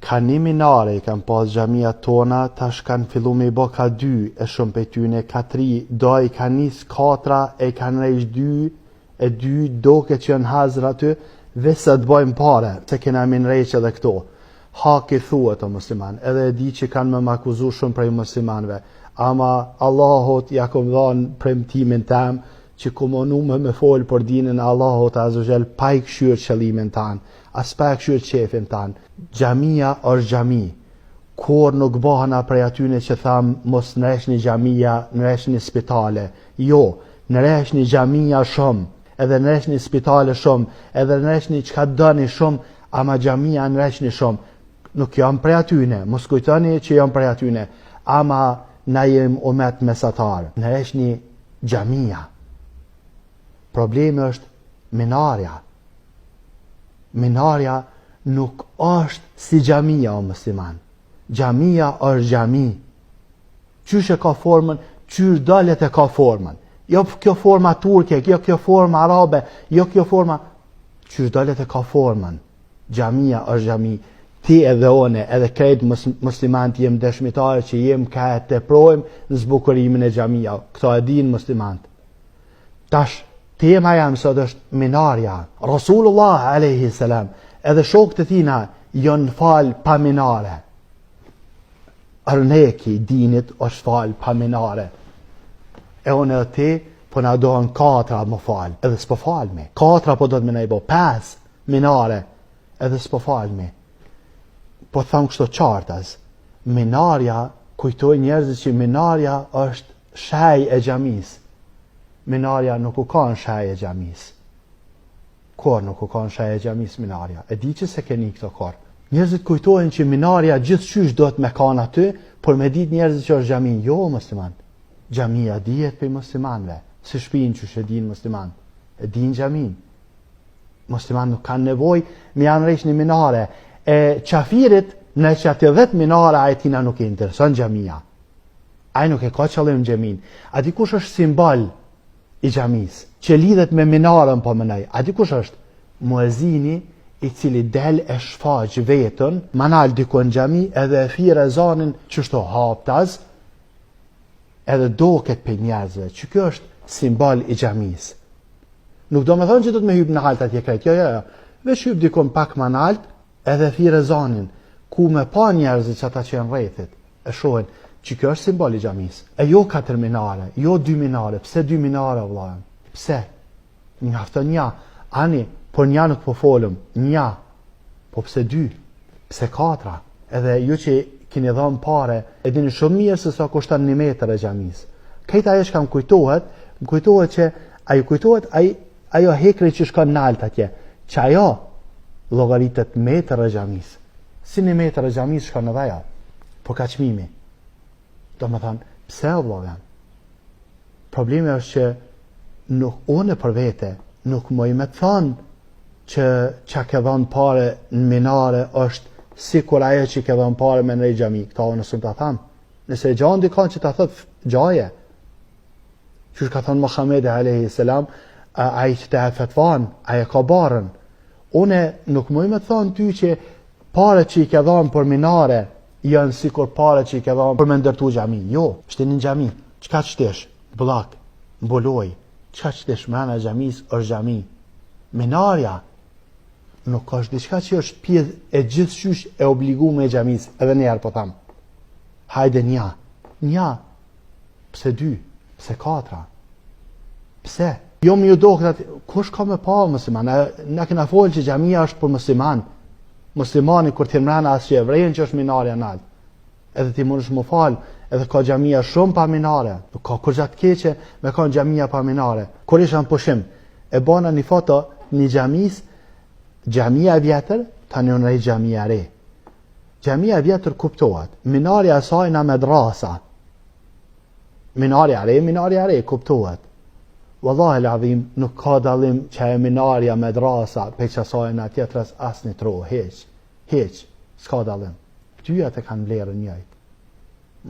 Ka një minare i kanë pas xhamia tona, tash kanë fillu me i bo ka 2, e shumë pe tyne ka 3, do i ka nis 4, e kanë rejsh 2, e 2 doke që janë hazër aty, vesa të bojmë pare, se kena min rejsh edhe këto. Haki thua të musliman, edhe e di që kanë me akuzu shumë prej muslimanve, ama Allahot ja kom dhanë premtimin tem, që komonu me folë për dinën Allahot Azogjel pa i këshyrë qëllimin tanë, as pa i këshyrë qefin tanë. Xhamia është xhami. Kur nuk bëhana prej atyne që thamë mos nëreshni xhamia, nëreshni spitale. Jo, nëreshni xhamia shumë, edhe nëreshni spitale shumë, edhe nëreshni qka dëni shumë, ama xhamia nëreshni shumë. Nuk jam prej atyne, mos kujtoni që jam prej atyne, ama na jem umet mesatar. Nëreshni xhamia. Problemi është minarja. Minarja nuk është si xhamia o musliman. Xhamia është xhami. Qysh e ka formën, qysh dalet e ka formën. Jo kjo forma turke, jo kjo forma arabe, jo kjo forma, qysh dalet e ka formën. Xhamia është xhami. Ti edhe one, edhe krejt muslimant jem dëshmitare që jem ka e teprojmë në zbukurimin e xhamia. Këto e din muslimant. Tash tema jam sot është minarja. Rasulullah alayhi salam edhe shokët e tina janë fal pa minare. Arneki dinit është fal pa minare. E unë e ti po na dohen 4 më fal, edhe s'po falmi. 4 po do të më nejbo, 5 minare, edhe s'po falmi. Po thamë kështu qartas, minarja, kujtoj njerëzit që minarja është shaj e xhamis. Minarja nuk u kanë shaj e xhamis. Kur nuk u kanë shaj e xhamis minarja. E di që se keni këto kor. Njerëzit kujtojnë që minarja gjithçysh do të me kanë aty, por me ditë njerëzit që është xhami. Jo, musliman. Xhamia dihet për muslimanve. Si shpinë që e din musliman. E din xhamin. Musliman nuk kanë nevojë me janë rresh një minare. E qafirit në që atë 10 minare a e tina nuk e intereson xhamia. Ai nuk e ka qëllim xhamin. A di kush është simbol i xhamis, që lidhet me minarën po mënaj. A di kush është? Muezini i cili del e shfaq vetën, manal dikon xhami edhe e fire zanin qështu haptaz, edhe doket për njerëzve, që kjo është simbol i xhamis. Nuk do me thonë që do të me hyp në halt atje krejt, jo. Vesh hyp dikon pak manalt, edhe fire zanin, ku me pa njerëzit që ata që janë rrethit, e shohin, që kjo është simbol i xhamis. E jo 4 minare, jo 2 minare. Pse 2 minare, vëllai? Pse? Njafton një. Ani, por një nuk po folëm. Një. Po pse 2? Pse 4? Edhe ju që keni dhënë pare, e dini shumë mirë se sa kushton 1 metër e xhamis. Këta ajo që kam kujtohet, më kujtohet që ajo hekri që shkon nalt atje, që ajo llogaritet metër e xhamis. Si 1 metër e xhamis shkon edhe ajo. Po ka çmimi. Do me thanë, pse o vlogan? Problemi është që nuk une për vete, nuk moj me thanë që ke dhanë pare në minare është si kur aje që ke dhanë pare me në xhami. Këta o nësëm të thamë. Nëse gjanë dikon që të thëtë gjaje. Qysh ka thënë Muhamedi alayhi salam, aje që të e fetvan, aje ka barën. Une nuk moj me thanë ty që pare që i ke dhanë për minare, janë si kur pare që i ke dhanë për me ndërtu xhami. Jo, shteni në xhami. Qka qëtesh? Bullak, mbuloj. Qka qëtesh mrena xhamis është xhami. Minarja nuk është diçka që është pjesë e gjithçysh e obligume e xhamis. Edhe njerë po thamë. Hajde një. Pse 2? Pse 4? Pse? Jo më ju do këtë, kush ka me pa musliman? Na kena folë që xhamia është për musliman. Muslimani kur ti mrena asë që që është minarja nalt. Edhe ti mund është më falë, edhe ka xhamia shumë pa minare. Nuk ka kur gjatë keqe me ka xhamia pa minare. Kur isha në pushim, e bona një foto një xhamis, xhamia vjetër, tani unë rej xhamia re. Xhamia vjetër kuptohet, minarja saj na madrasa. Minarja re kuptohet. Wallahi l'adhim, nuk ka dallim që e minarja madrasa pe qasajnë atjetras asni tro, heq, s'ka dallim. Dyjat e kanë vlerën njëjtë.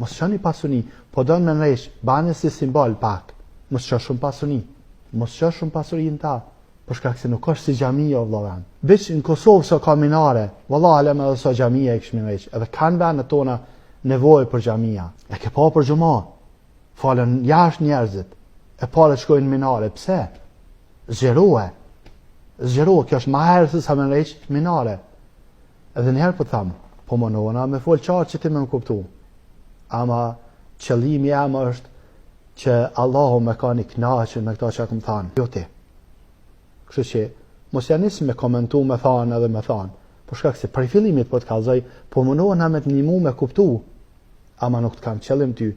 Mos qëni pasuni, po do në nëresh, bane si simbol pak, mos që shumë pasuni, mos që shumë pasurin ta, për shkak se nuk është si xhamia o vëllai. Veç në Kosovë sa ka minare, vallahi alem edhe sa xhamia e kishim veç, edhe kanë vendet tona nevojë për xhamia. E ke pa për xhumë. Falen jashtë njerëzit. E pale shkojnë minare, pse? Zgjerohe, kjo është ma herë se sa me nreq minare. Edhe njëherë për thamë, po më nona me folë qarë që ti me më kuptu. Ama qëllimi jam është që Allahu me ka një knaqën me këta që akëm thanë. Jo ti. Kështu që mos janis me komentu me thanë edhe me thanë. Po shkak se për fillimit po të kalzoj, po më nona me të një me kuptu. Ama nuk të kam qëllim ty.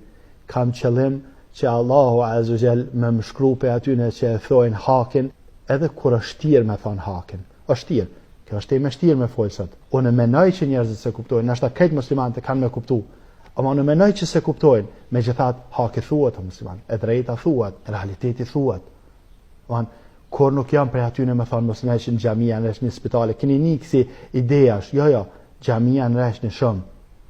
Kam qëllim që Allahu Azza wa Jall me më shkru pe atyne që e thojnë hakin, edhe kur është tirë me thonë hakin. është tirë. Kjo është e me shtirë me folësat. Unë menoj që njerëzit se kuptojnë, nashta krejt muslimanët kanë me kuptu. Ama unë menoj që se kuptojnë, me gjithat haki thuat o musliman, e drejta thuat, e realiteti thuat. Kur nuk jam prej atyne me thonë mos nëjshin xhamia në një spitale, keni një kësi ideash, jo, xhamia në një shumë.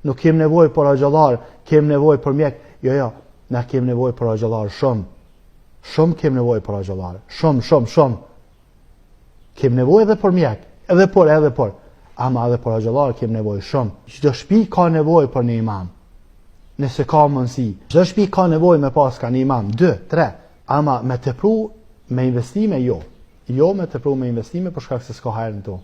Nuk kem nevojë për agjallar, kem nevojë për mjek, jo, na kem nevojë për agjallar shumë. Shumë kem nevojë për agjallar, shumë. Kem nevojë edhe për mjek, edhe por, ama edhe për agjallar kem nevojë shumë. Çdo shtëpi ka nevojë për një imam. Nëse ka mundësi, çdo shtëpi ka nevojë me pas ka një imam, 2, 3, ama me tepru me investime jo. Jo me tepru me investime për shkak se s'ka hajër në to.